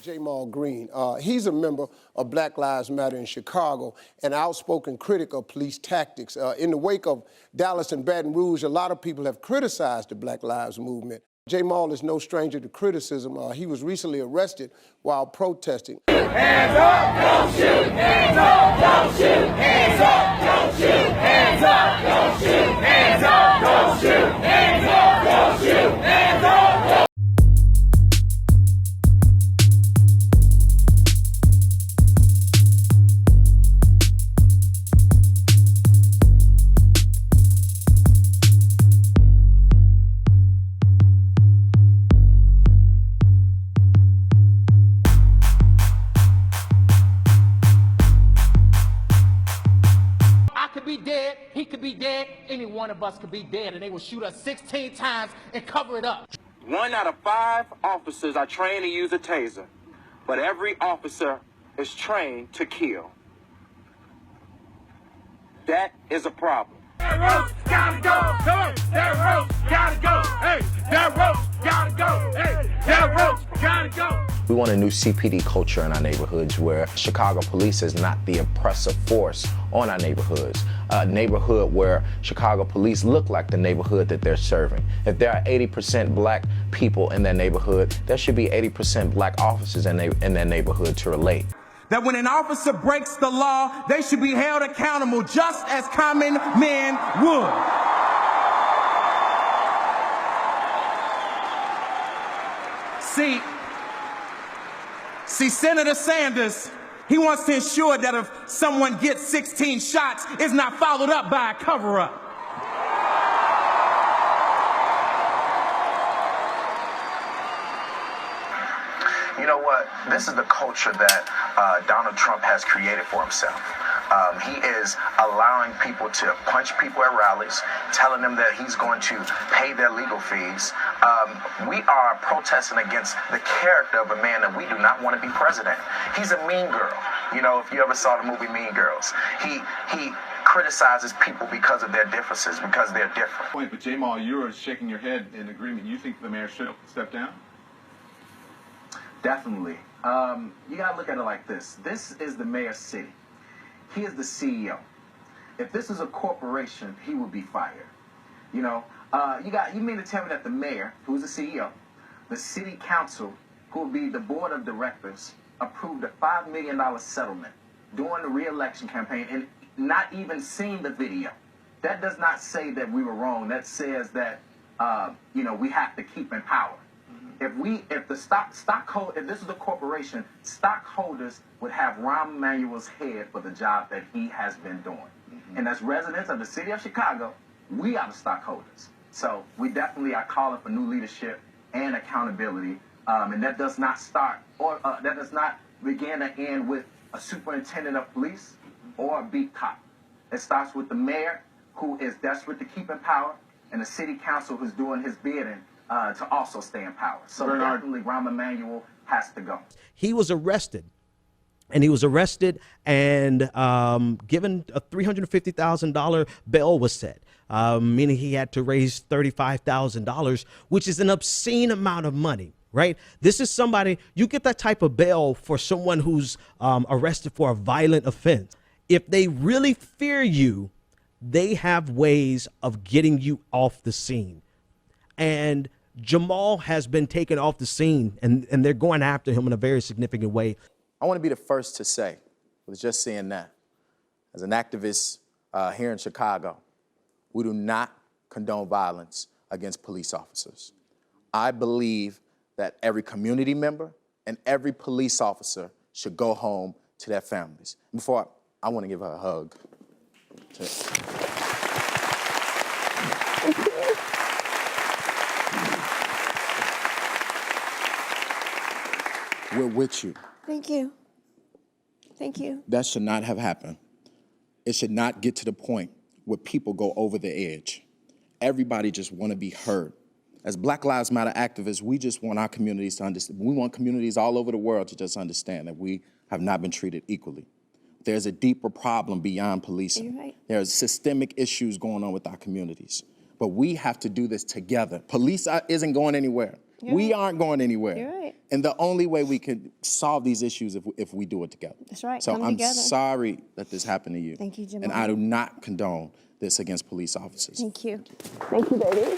Jaymal Green. He's a member of Black Lives Matter in Chicago, an outspoken critic of police tactics. In the wake of Dallas and Baton Rouge, a lot of people have criticized the Black Lives Movement. Jaymal is no stranger to criticism. He was recently arrested while protesting. Hands up, don't shoot! Hands up, don't shoot! Hands up, don't shoot! Hands up, don't shoot! Hands up, don't shoot! Hands up, don't shoot! Hands up! Be dead, he could be dead, any one of us could be dead, and they will shoot us 16 times and cover it up. 1 out of 5 officers are trained to use a taser, but every officer is trained to kill. That is a problem. That roach gotta go, come on, that roach gotta go, hey, that roach gotta go, hey, that roach gotta go. We want a new CPD culture in our neighborhoods where Chicago police is not the oppressive force on our neighborhoods. A neighborhood where Chicago police look like the neighborhood that they're serving. If there are 80% black people in that neighborhood, there should be 80% black officers in that neighborhood to relate. That when an officer breaks the law, they should be held accountable just as common men would. See, Senator Sanders, he wants to ensure that if someone gets 16 shots, it's not followed up by a cover-up. You know what? This is the culture that Donald Trump has created for himself. He is allowing people to punch people at rallies, telling them that he's going to pay their legal fees. We are protesting against the character of a man that we do not want to be president. He's a mean girl. You know, if you ever saw the movie Mean Girls, he criticizes people because of their differences, because they're different. But Jaymal, you're shaking your head in agreement. You think the mayor should step down? Definitely. You gotta look at it like this. This is the mayor's city. He is the CEO. If this is a corporation, he would be fired. You know, you mean to tell me that the mayor, who's the CEO, the city council, who will be the board of directors, approved a $5 million settlement during the re-election campaign and not even seen the video? That does not say that we were wrong. That says that, we have to keep in power. If this is a corporation, stockholders would have Rahm Emanuel's head for the job that he has been doing. And as residents of the city of Chicago, we are the stockholders. So we definitely are calling for new leadership and accountability. And that does not start, or that does not begin and end with a superintendent of police or a beat cop. It starts with the mayor, who is desperate to keep in power, and the city council who's doing his bidding to also stay in power. So definitely Rahm Emanuel has to go. He was arrested, and given a $350,000 bail was set, meaning he had to raise $35,000, which is an obscene amount of money, right? This is somebody, you get that type of bail for someone who's arrested for a violent offense. If they really fear you, they have ways of getting you off the scene. And Jaymal has been taken off the scene, and they're going after him in a very significant way. I want to be the first to say, with just saying that, as an activist here in Chicago, we do not condone violence against police officers. I believe that every community member and every police officer should go home to their families. Before I want to give her a hug. We're with you. Thank you. Thank you. That should not have happened. It should not get to the point where people go over the edge. Everybody just want to be heard. As Black Lives Matter activists, we just want our communities to understand. We want communities all over the world to just understand that we have not been treated equally. There's a deeper problem beyond policing. You're right. There's systemic issues going on with our communities. But we have to do this together. Police isn't going anywhere. We aren't going anywhere. You're right. And the only way we can solve these issues if we do it together. That's right. So Come I'm together. sorry that this happened to you. Thank you, Jaymal. And I do not condone this against police officers. Thank you. Thank you, baby.